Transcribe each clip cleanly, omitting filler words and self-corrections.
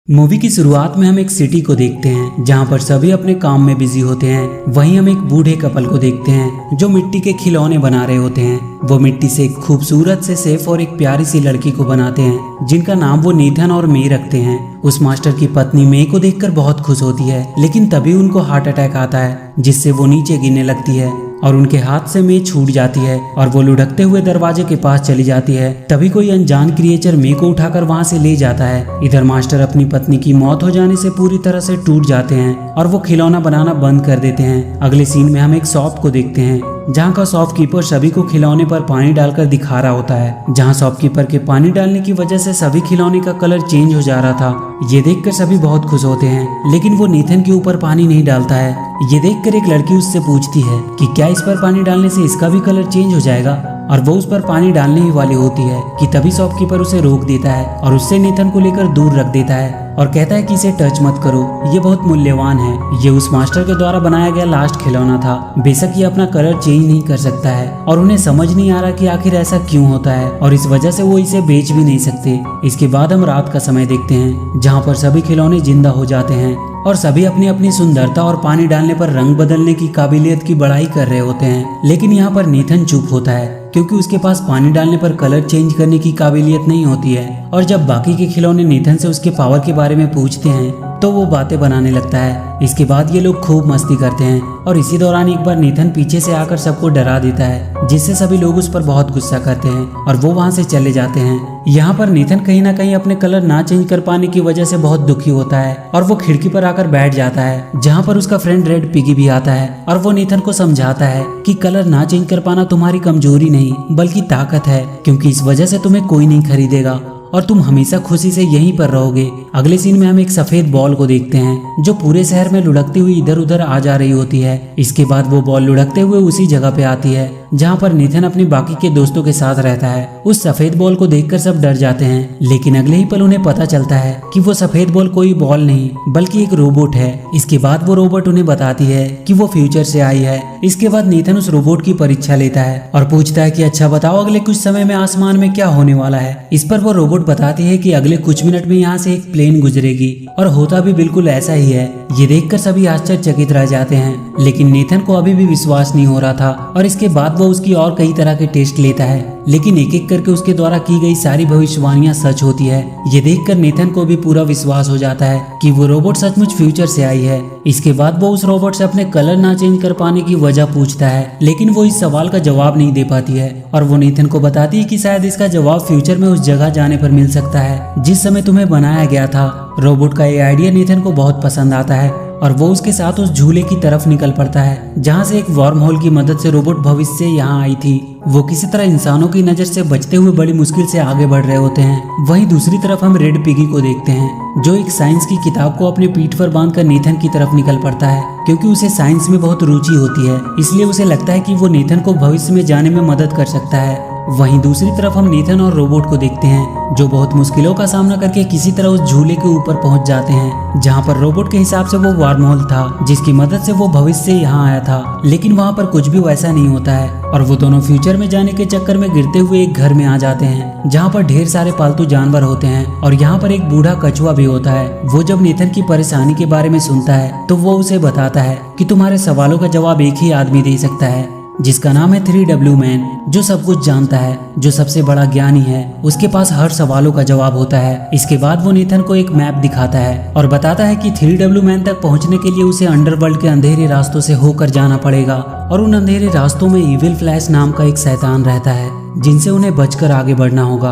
Movie की शुरुआत में हम एक सिटी को देखते हैं जहां पर सभी अपने काम में बिजी होते हैं। वहीं हम एक बूढ़े कपल को देखते हैं जो मिट्टी के खिलौने बना रहे होते हैं। वो मिट्टी से एक खूबसूरत से सेफ और एक प्यारी सी लड़की को बनाते हैं जिनका नाम वो नीथन और मे रखते हैं। उस मास्टर की पत्नी मे को देखकर बहुत खुश होती है, लेकिन तभी उनको हार्ट अटैक आता है जिससे वो नीचे गिरने लगती है और उनके हाथ से मे छूट जाती है और वो लुढ़कते हुए दरवाजे के पास चली जाती है। तभी कोई अनजान क्रिएचर मे को उठाकर वहां से ले जाता है। इधर मास्टर अपनी पत्नी की मौत हो जाने से पूरी तरह से टूट जाते हैं और वो खिलौना बनाना बंद कर देते हैं। अगले सीन में हम एक शॉप को देखते हैं जहाँ का शॉपकीपर सभी को खिलौने पर पानी डालकर दिखा रहा होता है। जहाँ शॉपकीपर के पानी डालने की वजह से सभी खिलौने का कलर चेंज हो जा रहा था। ये देखकर सभी बहुत खुश होते हैं, लेकिन वो नीथन के ऊपर पानी नहीं डालता है। ये देखकर एक लड़की उससे पूछती है कि क्या इस पर पानी डालने से इसका भी कलर चेंज हो जाएगा, और वो उस पर पानी डालने ही वाली होती है कि तभी शॉपकीपर उसे रोक देता है और उससे नीथन को लेकर दूर रख देता है और कहता है कि इसे टच मत करो, ये बहुत मूल्यवान है। ये उस मास्टर के द्वारा बनाया गया लास्ट खिलौना था। बेशक ये अपना कलर चेंज नहीं कर सकता है और उन्हें समझ नहीं आ रहा कि आखिर ऐसा क्यों होता है, और इस वजह से वो इसे बेच भी नहीं सकते। इसके बाद हम रात का समय देखते हैं जहाँ पर सभी खिलौने जिंदा हो जाते हैं और सभी अपनी अपनी सुंदरता और पानी डालने पर रंग बदलने की काबिलियत की बड़ाई कर रहे होते हैं। लेकिन यहाँ पर नीथन चुप होता है क्योंकि उसके पास पानी डालने पर कलर चेंज करने की काबिलियत नहीं होती है। और जब बाकी के खिलौने नीथन से उसके पावर के बारे में पूछते हैं तो वो बातें बनाने लगता है। इसके बाद ये लोग खूब मस्ती करते हैं और इसी दौरान एक बार नीथन पीछे से आकर सबको डरा देता है, जिससे सभी लोग उस पर बहुत गुस्सा करते हैं और वो वहाँ से चले जाते हैं। यहाँ पर नीथन कहीं ना कहीं अपने कलर ना चेंज कर पाने की वजह से बहुत दुखी होता है और वो खिड़की पर आकर बैठ जाता है, जहाँ पर उसका फ्रेंड रेड पिगी भी आता है और वो नीथन को समझाता है कि कलर ना चेंज कर पाना तुम्हारी कमजोरी नहीं बल्कि ताकत है, क्योंकि इस वजह से तुम्हें कोई नहीं खरीदेगा और तुम हमेशा खुशी से यहीं पर रहोगे। अगले सीन में हम एक सफेद बॉल को देखते हैं जो पूरे शहर में लुढ़कती हुई इधर उधर आ जा रही होती है। इसके बाद वो बॉल लुढ़कते हुए उसी जगह पे आती है जहाँ पर नीथन अपने बाकी के दोस्तों के साथ रहता है। उस सफेद बॉल को देखकर सब डर जाते हैं, लेकिन अगले ही पल उन्हें पता चलता है कि वो सफेद बॉल कोई बॉल नहीं बल्कि एक रोबोट है। इसके बाद वो रोबोट उन्हें बताती है कि वो फ्यूचर से आई है। इसके बाद नीथन उस रोबोट की परीक्षा लेता है और पूछता है कि अच्छा बताओ अगले कुछ समय में आसमान में क्या होने वाला है। इस पर वो रोबोट बताती है कि अगले कुछ मिनट में यहाँ से एक प्लेन गुजरेगी, और होता भी बिल्कुल ऐसा ही है। ये देखकर सभी आश्चर्यचकित रह जाते हैं, लेकिन नीथन को अभी भी विश्वास नहीं हो रहा था और इसके बाद वो उसकी और कई तरह के टेस्ट लेता है, लेकिन एक एक करके उसके द्वारा की गई सारी भविष्यवाणियां सच होती है। ये देखकर नीथन को भी पूरा विश्वास हो जाता है कि वो रोबोट सचमुच फ्यूचर से आई है। इसके बाद वो उस रोबोट से अपने कलर ना चेंज कर पाने की वजह पूछता है, लेकिन वो इस सवाल का जवाब नहीं दे पाती है और वो नीथन को बताती है कि शायद इसका जवाब फ्यूचर में उस जगह जाने पर मिल सकता है जिस समय तुम्हें बनाया गया था। रोबोट का ये आइडिया नीथन को बहुत पसंद आता है और वो उसके साथ उस झूले की तरफ निकल पड़ता है जहाँ से एक वर्म होल की मदद से रोबोट भविष्य से यहाँ आई थी। वो किसी तरह इंसानों की नजर से बचते हुए बड़ी मुश्किल से आगे बढ़ रहे होते हैं। वहीं दूसरी तरफ हम रेड पिगी को देखते हैं जो एक साइंस की किताब को अपने पीठ पर बांधकर नीथन की तरफ निकल पड़ता है, क्योंकि उसे साइंस में बहुत रुचि होती है। इसलिए उसे लगता है कि वो नीथन को भविष्य में जाने में मदद कर सकता है। वहीं दूसरी तरफ हम नीथन और रोबोट को देखते हैं जो बहुत मुश्किलों का सामना करके किसी तरह उस झूले के ऊपर पहुंच जाते हैं, जहां पर रोबोट के हिसाब से वो वर्म होल था जिसकी मदद से वो भविष्य से यहाँ आया था। लेकिन वहां पर कुछ भी वैसा नहीं होता है और वो दोनों फ्यूचर में जाने के चक्कर में गिरते हुए एक घर में आ जाते हैं जहाँ पर ढेर सारे पालतू जानवर होते हैं और यहाँ पर एक बूढ़ा कछुआ भी होता है। वो जब नीथन की परेशानी के बारे में सुनता है तो वो उसे बताता है कि तुम्हारे सवालों का जवाब एक ही आदमी दे सकता है, जिसका नाम है 3W मैन, जो सब कुछ जानता है, जो सबसे बड़ा ज्ञानी है। उसके पास हर सवालों का जवाब होता है। इसके बाद वो नीथन को एक मैप दिखाता है और बताता है कि 3W मैन तक पहुंचने के लिए उसे अंडरवर्ल्ड के अंधेरे रास्तों से होकर जाना पड़ेगा और उन अंधेरे रास्तों में इविल फ्लैश नाम का एक शैतान रहता है जिनसे उन्हें बचकर आगे बढ़ना होगा,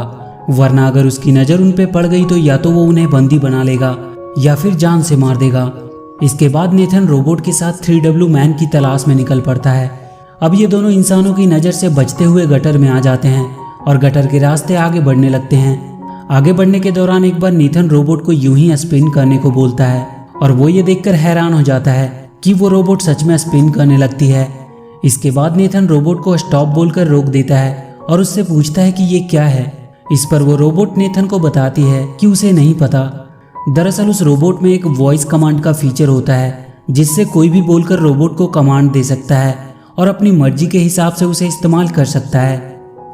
वरना अगर उसकी नजर उन पे पड़ गई तो या तो वो उन्हें बंदी बना लेगा या फिर जान से मार देगा। इसके बाद नीथन रोबोट के साथ 3W मैन की तलाश में निकल पड़ता है। अब ये दोनों इंसानों की नज़र से बचते हुए गटर में आ जाते हैं और गटर के रास्ते आगे बढ़ने लगते हैं। आगे बढ़ने के दौरान एक बार नीथन रोबोट को यूं ही स्पिन करने को बोलता है और वो ये देखकर हैरान हो जाता है कि वो रोबोट सच में स्पिन करने लगती है। इसके बाद नीथन रोबोट को स्टॉप बोलकर रोक देता है और उससे पूछता है कि ये क्या है। इस पर वो रोबोट नीथन को बताती है कि उसे नहीं पता। दरअसल उस रोबोट में एक वॉइस कमांड का फीचर होता है जिससे कोई भी बोलकर रोबोट को कमांड दे सकता है और अपनी मर्जी के हिसाब से उसे इस्तेमाल कर सकता है।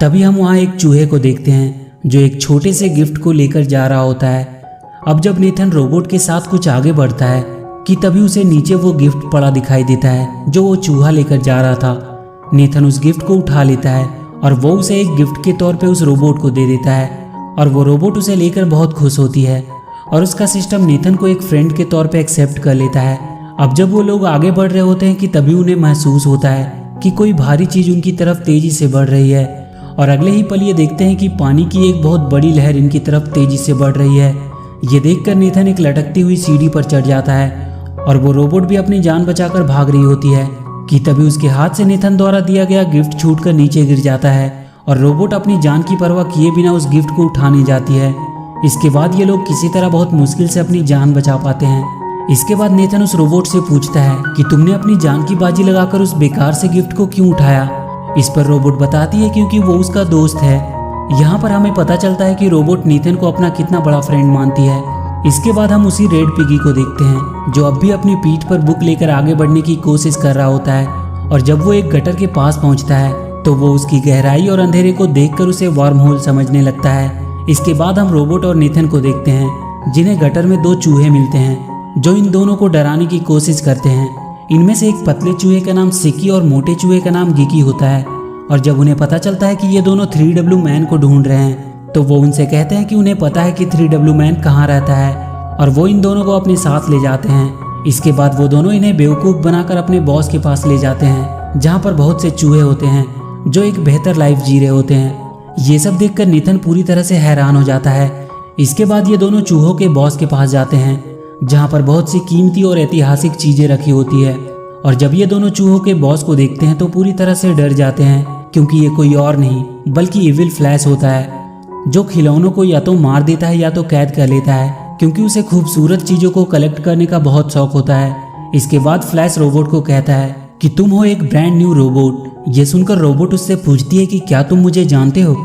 तभी हम वहाँ एक चूहे को देखते हैं जो एक छोटे से गिफ्ट को लेकर जा रहा होता है। अब जब नेथन रोबोट के साथ कुछ आगे बढ़ता है कि तभी उसे नीचे वो गिफ्ट पड़ा दिखाई देता है जो वो चूहा लेकर जा रहा था। नेथन उस गिफ्ट को उठा लेता है और वो उसे एक गिफ्ट के तौर पे उस रोबोट को दे देता है और वो रोबोट उसे लेकर बहुत खुश होती है और उसका सिस्टम नेथन को एक फ्रेंड के तौर पे एक्सेप्ट कर लेता है। अब जब वो लोग आगे बढ़ रहे होते हैं कि तभी उन्हें महसूस होता है कि कोई भारी चीज उनकी तरफ तेजी से बढ़ रही है और अगले ही पल ये देखते हैं कि पानी की एक बहुत बड़ी लहर इनकी तरफ तेजी से बढ़ रही है। ये देखकर नेथन एक लटकती हुई सीढ़ी पर चढ़ जाता है और वो रोबोट भी अपनी जान बचाकर भाग रही होती है कि तभी उसके हाथ से नेथन द्वारा दिया गया गिफ्ट छूटकर नीचे गिर जाता है और रोबोट अपनी जान की परवाह किए बिना उस गिफ्ट को उठाने जाती है। इसके बाद ये लोग किसी तरह बहुत मुश्किल से अपनी जान बचा पाते हैं। इसके बाद नेथन उस रोबोट से पूछता है कि तुमने अपनी जान की बाजी लगाकर उस बेकार से गिफ्ट को क्यों उठाया। इस पर रोबोट बताती है क्योंकि वो उसका दोस्त है। यहाँ पर हमें पता चलता है कि रोबोट नेथन को अपना कितना बड़ा फ्रेंड मानती है। इसके बाद हम उसी रेड पिगी को देखते हैं जो अब भी अपनी पीठ पर बुक लेकर आगे बढ़ने की कोशिश कर रहा होता है और जब वो एक गटर के पास पहुंचता है तो वो उसकी गहराई और अंधेरे को देखकर उसे वार्म होल समझने लगता है। इसके बाद हम रोबोट और नेथन को देखते हैं जिन्हें गटर में दो चूहे मिलते हैं जो इन दोनों को डराने की कोशिश करते हैं। इनमें से एक पतले चूहे का नाम सिकी और मोटे चूहे का नाम गिकी होता है और जब उन्हें पता चलता है कि ये दोनों 3W मैन को ढूंढ रहे हैं तो वो उनसे कहते हैं कि उन्हें पता है कि 3W मैन कहाँ रहता है और वो इन दोनों को अपने साथ ले जाते हैं। इसके बाद वो दोनों इन्हें बेवकूफ़ बनाकर अपने बॉस के पास ले जाते हैं जहाँ पर बहुत से चूहे होते हैं जो एक बेहतर लाइफ जी रहे होते हैं। ये सब देखकर नेथन पूरी तरह से हैरान हो जाता है। इसके बाद ये दोनों चूहों के बॉस के पास जाते हैं जहाँ पर बहुत सी कीमती और ऐतिहासिक चीज़ें रखी होती है और जब ये दोनों चूहों के बॉस को देखते हैं तो पूरी तरह से डर जाते हैं क्योंकि ये कोई और नहीं बल्कि इविल फ्लैश होता है जो खिलौनों को या तो मार देता है या तो कैद कर लेता है क्योंकि उसे खूबसूरत चीज़ों को कलेक्ट करने का बहुत शौक होता है। इसके बाद फ्लैश रोबोट को कहता है कि तुम हो एक ब्रांड न्यू रोबोट। ये सुनकर रोबोट उससे पूछती है कि क्या तुम मुझे जानते हो।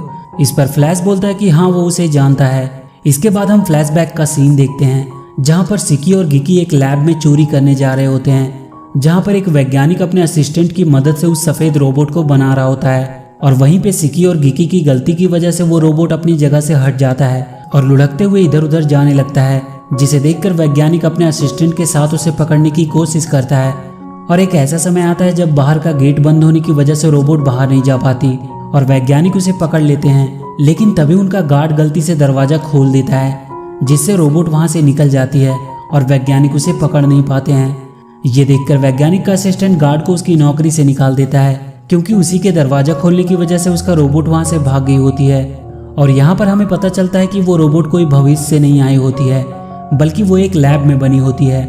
इस पर फ्लैश बोलता है कि हाँ वो उसे जानता है। इसके बाद हम फ्लैशबैक का सीन देखते हैं जहाँ पर सिकी और गिकी एक लैब में चोरी करने जा रहे होते हैं जहाँ पर एक वैज्ञानिक अपने असिस्टेंट की मदद से उस सफ़ेद रोबोट को बना रहा होता है और वहीं पे सिकी और गिकी की गलती की वजह से वो रोबोट अपनी जगह से हट जाता है और लुढ़कते हुए इधर उधर जाने लगता है जिसे देखकर वैज्ञानिक अपने असिस्टेंट के साथ उसे पकड़ने की कोशिश करता है। और एक ऐसा समय आता है जब बाहर का गेट बंद होने की वजह से रोबोट बाहर नहीं जा पाती और वैज्ञानिक उसे पकड़ लेते हैं लेकिन तभी उनका गार्ड गलती से दरवाजा खोल देता है जिससे रोबोट वहां से निकल जाती है और वैज्ञानिक उसे पकड़ नहीं पाते हैं। ये देखकर वैज्ञानिक का असिस्टेंट गार्ड को उसकी नौकरी से निकाल देता है क्योंकि उसी के दरवाजा खोलने की वजह से उसका रोबोट वहां से भाग गई होती है। और यहाँ पर हमें पता चलता है कि वो रोबोट कोई भविष्य से नहीं आई होती है बल्कि वो एक लैब में बनी होती है।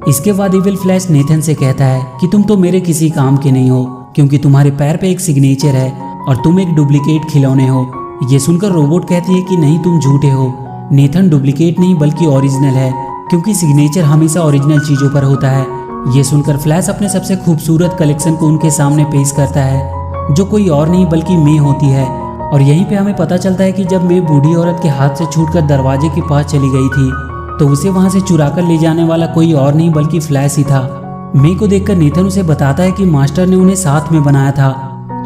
इसके बाद इविल फ्लैश नेथन से कहता है कि तुम तो मेरे किसी काम के नहीं हो क्योंकि तुम्हारे पैर पे एक सिग्नेचर है और तुम एक डुप्लीकेट खिलौने हो। ये सुनकर रोबोट कहती है कि नहीं तुम झूठे हो, नेथन डुप्लीकेट नहीं बल्कि ओरिजिनल है क्योंकि सिग्नेचर हमेशा ओरिजिनल चीज़ों पर होता है। ये सुनकर फ्लैश अपने सबसे खूबसूरत कलेक्शन को उनके सामने पेश करता है जो कोई और नहीं बल्कि मे होती है। और यहीं पे हमें पता चलता है कि जब मे बूढ़ी औरत के हाथ से छूटकर दरवाजे के पास चली गई थी तो उसे वहां से चुराकर ले जाने वाला कोई और नहीं बल्कि फ्लैश ही था। मे को देखकर नेथन उसे बताता है कि मास्टर ने उन्हें साथ में बनाया था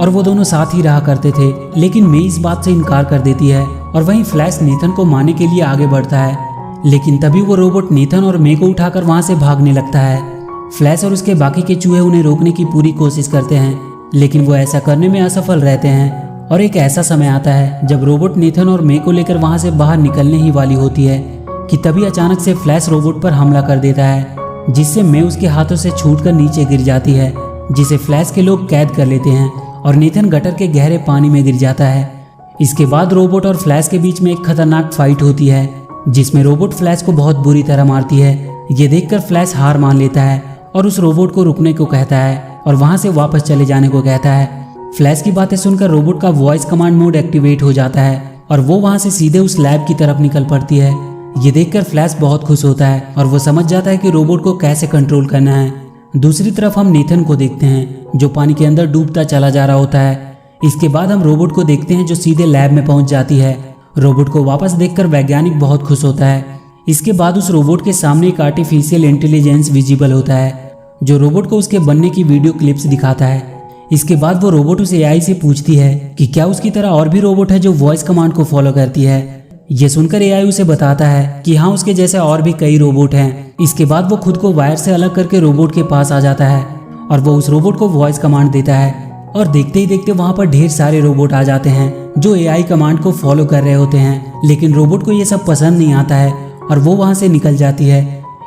और वो दोनों साथ ही रहा करते थे, लेकिन मे इस बात से इनकार कर देती है और वहीं फ्लैश नेथन को मारने के लिए आगे बढ़ता है लेकिन तभी वो रोबोट नेथन और मे को उठाकर वहां से भागने लगता है। फ्लैश और उसके बाकी के चूहे उन्हें रोकने की पूरी कोशिश करते हैं लेकिन वो ऐसा करने में असफल रहते हैं। और एक ऐसा समय आता है जब रोबोट नेथन और मे को लेकर वहां से बाहर निकलने ही वाली होती है कि तभी अचानक से फ्लैश रोबोट पर हमला कर देता है जिससे मे उसके हाथों से छूटकर नीचे गिर जाती है जिसे फ्लैश के लोग कैद कर लेते हैं और नेथन गटर के गहरे पानी में गिर जाता है। इसके बाद रोबोट और फ्लैश के बीच में एक खतरनाक फाइट होती है जिसमें रोबोट फ्लैश को बहुत बुरी तरह मारती है। ये देखकर फ्लैश हार मान लेता है और उस रोबोट को रुकने को कहता है और वहां से वापस चले जाने को कहता है। फ्लैश की बातें सुनकर रोबोट का वॉइस कमांड मोड एक्टिवेट हो जाता है और वो वहां से सीधे उस लैब की तरफ निकल पड़ती है। ये देखकर फ्लैश बहुत खुश होता है और वो समझ जाता है कि रोबोट को कैसे कंट्रोल करना है। दूसरी तरफ हम नेथन को देखते हैं जो पानी के अंदर डूबता चला जा रहा होता है। इसके बाद हम रोबोट को देखते हैं जो सीधे लैब में पहुंच जाती है। रोबोट को वापस देखकर वैज्ञानिक बहुत खुश होता है। इसके बाद उस रोबोट के सामने एक आर्टिफिशियल इंटेलिजेंस विजिबल होता है जो रोबोट को उसके बनने की वीडियो क्लिप्स दिखाता है। इसके बाद वो रोबोट उस एआई से पूछती है कि क्या उसकी तरह और भी रोबोट है जो वॉइस कमांड को फॉलो करती है। ये सुनकर एआई उसे बताता है कि हाँ, उसके जैसे और भी कई रोबोट हैं। इसके बाद वो खुद को वायर से अलग करके रोबोट के पास आ जाता है और वो उस रोबोट को वॉइस कमांड देता है और देखते ही देखते वहाँ पर ढेर सारे रोबोट आ जाते हैं जो एआई कमांड को फॉलो कर रहे होते हैं। लेकिन रोबोट को ये सब पसंद नहीं आता है और वो वहाँ से निकल जाती है।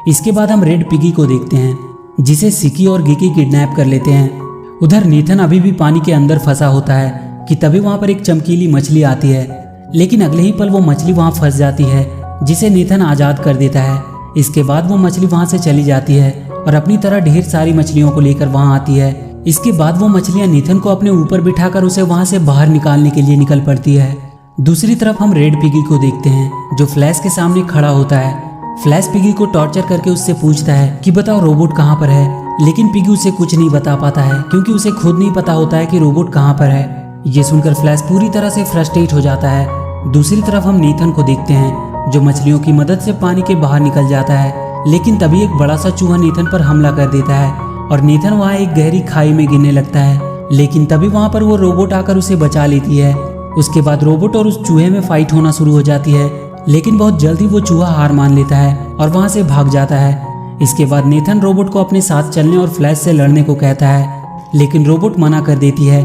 इसके बाद हम रेड पिगी को देखते हैं जिसे सिकी और गिकी किडनैप कर लेते हैं। उधर नेथन अभी भी पानी के अंदर फंसा होता है कि तभी वहाँ पर एक चमकीली मछली आती है, लेकिन अगले ही पल वो मछली वहाँ फंस जाती है जिसे नेथन आज़ाद कर देता है। इसके बाद वो मछली वहाँ से चली जाती है और अपनी तरह ढेर सारी मछलियों को लेकर वहाँ आती है। इसके बाद वो मछलियाँ नेथन को अपने ऊपर बिठाकर उसे वहाँ से बाहर निकालने के लिए निकल पड़ती है। दूसरी तरफ हम रेड पिगी को देखते हैं जो फ्लैश के सामने खड़ा होता है। फ्लैश पिगी को टॉर्चर करके उससे पूछता है कि बताओ रोबोट कहाँ पर है, लेकिन पिगी उसे कुछ नहीं बता पाता है क्योंकि उसे खुद नहीं पता होता है कि रोबोट कहाँ पर है। ये सुनकर फ्लैश पूरी तरह से फ्रस्ट्रेट हो जाता है। दूसरी तरफ हम नेथन को देखते हैं जो मछलियों की मदद से पानी के बाहर निकल जाता है, लेकिन तभी एक बड़ा सा चूहा नेथन पर हमला कर देता है और नेथन वहाँ एक गहरी खाई में गिरने लगता है। लेकिन तभी वहाँ पर वो रोबोट आकर उसे बचा लेती है। उसके बाद रोबोट और उस चूहे में फाइट होना शुरू हो जाती है, लेकिन बहुत जल्दी वो चूहा हार मान लेता है और वहाँ से भाग जाता है। इसके बाद नेथन रोबोट को अपने साथ चलने और फ्लैश से लड़ने को कहता है, लेकिन रोबोट मना कर देती है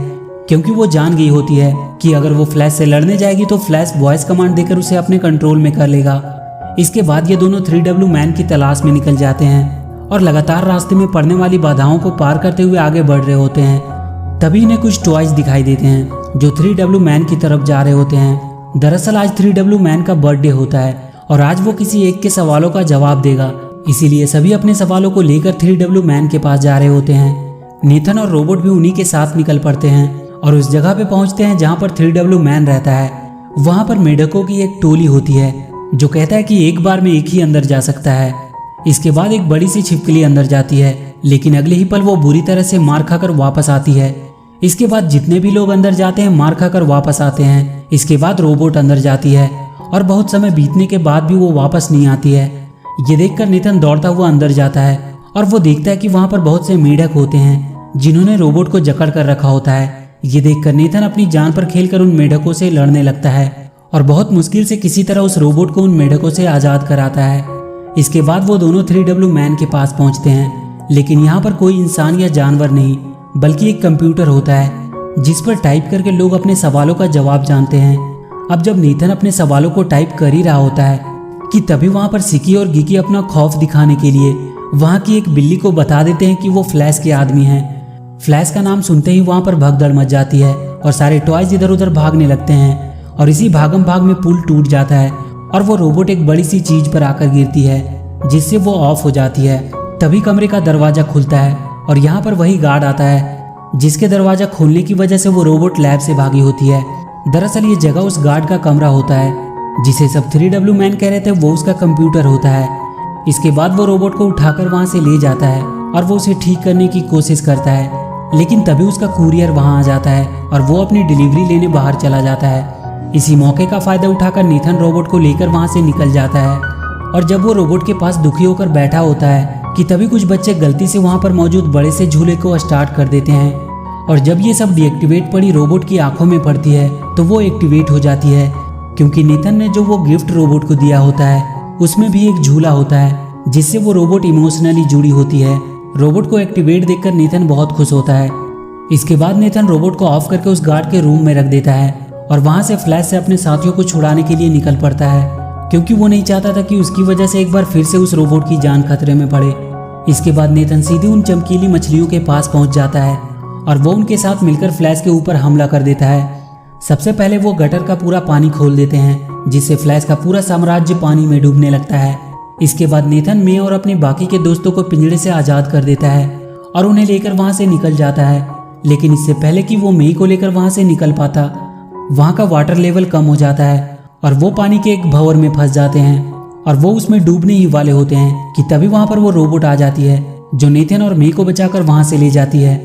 क्योंकि वो जान गई होती है कि अगर वो फ्लैश से लड़ने जाएगी तो फ्लैश वॉइस कमांड देकर उसे अपने कंट्रोल में कर लेगा। इसके बाद ये दोनों 3W मैन की तलाश में निकल जाते हैं और लगातार रास्ते में पड़ने वाली बाधाओं को पार करते हुए आगे बढ़ रहे होते हैं। तभी इन्हें कुछ टॉयज दिखाई देते हैं जो 3W मैन की तरफ जा रहे होते हैं। दरअसल आज 3W मैन का बर्थडे होता है और आज वो किसी एक के सवालों का जवाब देगा, इसीलिए सभी अपने सवालों को लेकर 3W मैन के पास जा रहे होते हैं। नेथन और रोबोट भी उन्हीं के साथ निकल पड़ते हैं और उस जगह पे पहुंचते हैं जहां पर 3W मैन रहता है। वहां पर मेढकों की एक टोली होती है जो कहता है कि एक बार में एक ही अंदर जा सकता है। इसके बाद एक बड़ी सी छिपकली अंदर जाती है, लेकिन अगले ही पल वो बुरी तरह से मार खाकर वापस आती है। इसके बाद जितने भी लोग अंदर जाते हैं मार खाकर वापस आते हैं। इसके बाद रोबोट अंदर जाती है और बहुत समय बीतने के बाद भी वो वापस नहीं आती है। ये देखकर नेथन दौड़ता हुआ अंदर जाता है और वो देखता है कि वहां पर बहुत से मेढक होते हैं जिन्होंने रोबोट को जकड़ कर रखा होता है। ये देखकर नेथन अपनी जान पर खेलकर उन मेढकों से लड़ने लगता है और बहुत मुश्किल से किसी तरह उस रोबोट को उन मेढकों से आज़ाद कराता है। इसके बाद वो दोनों 3W मैन के पास पहुंचते हैं, लेकिन यहाँ पर कोई इंसान या जानवर नहीं बल्कि एक कंप्यूटर होता है जिस पर टाइप करके लोग अपने सवालों का जवाब जानते हैं। अब जब नेथन अपने सवालों को टाइप कर ही रहा होता है कि तभी वहाँ पर सिकी और गिकी अपना खौफ दिखाने के लिए वहाँ की एक बिल्ली को बता देते हैं कि वो फ्लैश के आदमी हैं। फ्लैश का नाम सुनते ही वहाँ पर भगदड़ मच जाती है और सारे टॉयज इधर उधर भागने लगते हैं और इसी भागम भाग में पुल टूट जाता है और वो रोबोट एक बड़ी सी चीज पर आकर गिरती है जिससे वो ऑफ हो जाती है। तभी कमरे का दरवाजा खुलता है और यहाँ पर वही गार्ड आता है जिसके दरवाजा खोलने की वजह से वो रोबोट लैब से भागी होती है। दरअसल ये जगह उस गार्ड का कमरा होता है जिसे सब 3W मैन कह रहे थे वो उसका कंप्यूटर होता है। इसके बाद वो रोबोट को उठाकर वहाँ से ले जाता है और वो उसे ठीक करने की कोशिश करता है, लेकिन तभी उसका कुरियर वहाँ आ जाता है और वो अपनी डिलीवरी लेने बाहर चला जाता है। इसी मौके का फायदा उठाकर नेथन रोबोट को लेकर वहाँ से निकल जाता है और जब वो रोबोट के पास दुखी होकर बैठा होता है कि तभी कुछ बच्चे गलती से वहाँ पर मौजूद बड़े से झूले को स्टार्ट कर देते हैं और जब ये सब डीएक्टिवेट पड़ी रोबोट की आंखों में पड़ती है तो वो एक्टिवेट हो जाती है क्योंकि नेथन ने जो वो गिफ्ट रोबोट को दिया होता है उसमें भी एक झूला होता है जिससे वो रोबोट इमोशनली जुड़ी होती है। रोबोट को एक्टिवेट देखकर नेथन बहुत खुश होता है। इसके बाद नेथन रोबोट को ऑफ करके उस गार्ड के रूम में रख देता है और वहां से फ्लैश से अपने साथियों को छुड़ाने के लिए निकल पड़ता है क्योंकि वो नहीं चाहता था कि उसकी वजह से एक बार फिर से उस रोबोट की जान खतरे में पड़े। इसके बाद नेथन सीधे उन चमकीली मछलियों के पास पहुंच जाता है और वो उनके साथ मिलकर फ्लैश के ऊपर हमला कर देता है। सबसे पहले वो गटर का पूरा पानी खोल देते हैं जिससे फ्लैश का पूरा साम्राज्य पानी में डूबने लगता है। इसके बाद नेथन मे और अपने बाकी के दोस्तों को पिंजड़े से आज़ाद कर देता है और उन्हें लेकर वहां से निकल जाता है, लेकिन इससे पहले कि वो मे को लेकर वहां से निकल पाता वहां का वाटर लेवल कम हो जाता है और वो पानी के एक भंवर में फंस जाते हैं और वो उसमें डूबने ही वाले होते हैं कि तभी वहां पर वो रोबोट आ जाती है जो नेथन और मे को बचाकर वहां से ले जाती है।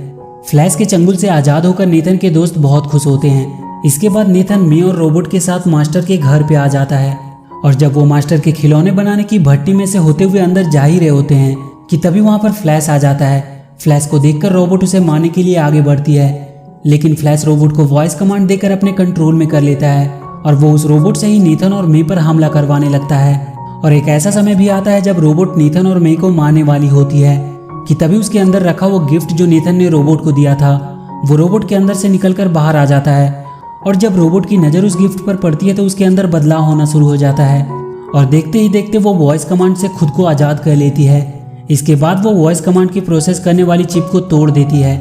फ्लैश के चंगुल से आज़ाद होकर नेथन के दोस्त बहुत खुश होते हैं। इसके बाद नेथन मे और रोबोट के साथ मास्टर के घर पे आ जाता है और जब वो मास्टर के खिलौने बनाने की भट्टी में से होते हुए अंदर जा ही रहे होते हैं कि तभी वहां पर फ्लैश आ जाता है। फ्लैश को देखकर रोबोट उसे मारने के लिए आगे बढ़ती है, लेकिन फ्लैश रोबोट को वॉइस कमांड देकर अपने कंट्रोल में कर लेता है और वो उस रोबोट से ही नीथन और मे पर हमला करवाने लगता है। और एक ऐसा समय भी आता है जब रोबोट नीथन और मे को मारने वाली होती है कि तभी उसके अंदर रखा वो गिफ्ट जो नीथन ने रोबोट को दिया था वो रोबोट के अंदर से निकलकर बाहर आ जाता है। और जब रोबोट की नज़र उस गिफ्ट पर पड़ती है तो उसके अंदर बदलाव होना शुरू हो जाता है और देखते ही देखते वो वॉइस कमांड से खुद को आज़ाद कर लेती है। इसके बाद वो वॉइस कमांड की प्रोसेस करने वाली चिप को तोड़ देती है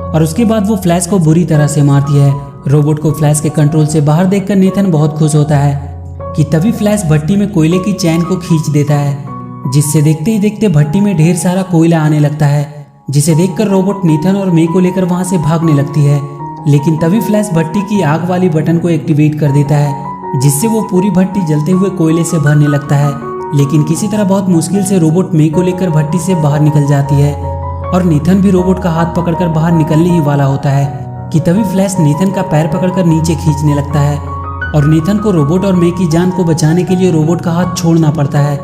और उसके बाद वो फ्लैश को बुरी तरह से मारती है। रोबोट को फ्लैश के कंट्रोल से बाहर देखकर नीथन बहुत खुश होता है कि तभी फ्लैश भट्टी में कोयले की चैन को खींच देता है, जिससे देखते ही देखते भट्टी में ढेर सारा कोयला आने लगता है, जिसे देखकर रोबोट नीथन और मे को लेकर वहां से भागने लगती है। लेकिन तभी फ्लैश भट्टी की आग वाली बटन को एक्टिवेट कर देता है, जिससे वो पूरी भट्टी जलते हुए कोयले से भरने लगता है। लेकिन किसी तरह बहुत मुश्किल से रोबोट मे को लेकर भट्टी से बाहर निकल जाती है और नीथन भी रोबोट का हाथ पकड़कर बाहर निकलने ही वाला होता है कि तभी फ्लैश नीथन का पैर पकड़कर नीचे खींचने लगता है और नीथन को रोबोट और मे की जान को बचाने के लिए रोबोट का हाथ छोड़ना पड़ता है,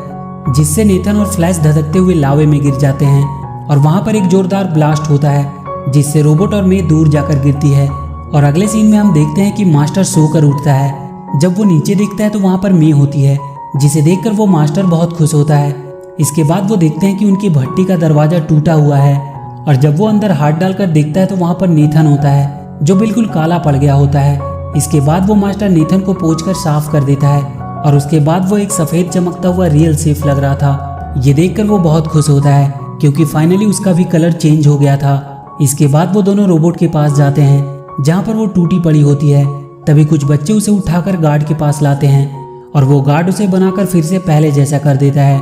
जिससे नीथन और फ्लैश धधकते हुए लावे में गिर जाते हैं और वहां पर एक जोरदार ब्लास्ट होता है, जिससे रोबोट और मे दूर जाकर गिरती है। और अगले सीन में हम देखते हैं कि मास्टर सोकर उठता है। जब वो नीचे देखता है तो वहां पर मे होती है, जिसे देखकर वो मास्टर बहुत खुश होता है। इसके बाद वो देखते हैं कि उनकी भट्टी का दरवाजा टूटा हुआ है और जब वो अंदर हाथ डालकर देखता है तो वहां पर नीथन होता है जो बिल्कुल काला पड़ गया होता है। इसके बाद वो मास्टर नीथन को पोंछकर साफ कर देता है और उसके बाद वो एक सफेद चमकता हुआ रियल सेफ लग रहा था। ये देखकर वो बहुत खुश होता है क्योंकि फाइनली उसका भी कलर चेंज हो गया था। इसके बाद वो दोनों रोबोट के पास जाते हैं जहाँ पर वो टूटी पड़ी होती है। तभी कुछ बच्चे उसे उठाकर गार्ड के पास लाते हैं और वो गार्ड उसे बनाकर फिर से पहले जैसा कर देता है।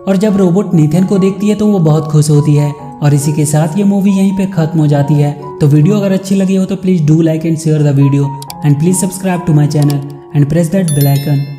और जब रोबोट नीथन को देखती है तो वो बहुत खुश होती है। और इसी के साथ ये मूवी यहीं पे खत्म हो जाती है। तो वीडियो अगर अच्छी लगी हो तो please do like and share the video and please subscribe to my channel and press that bell icon.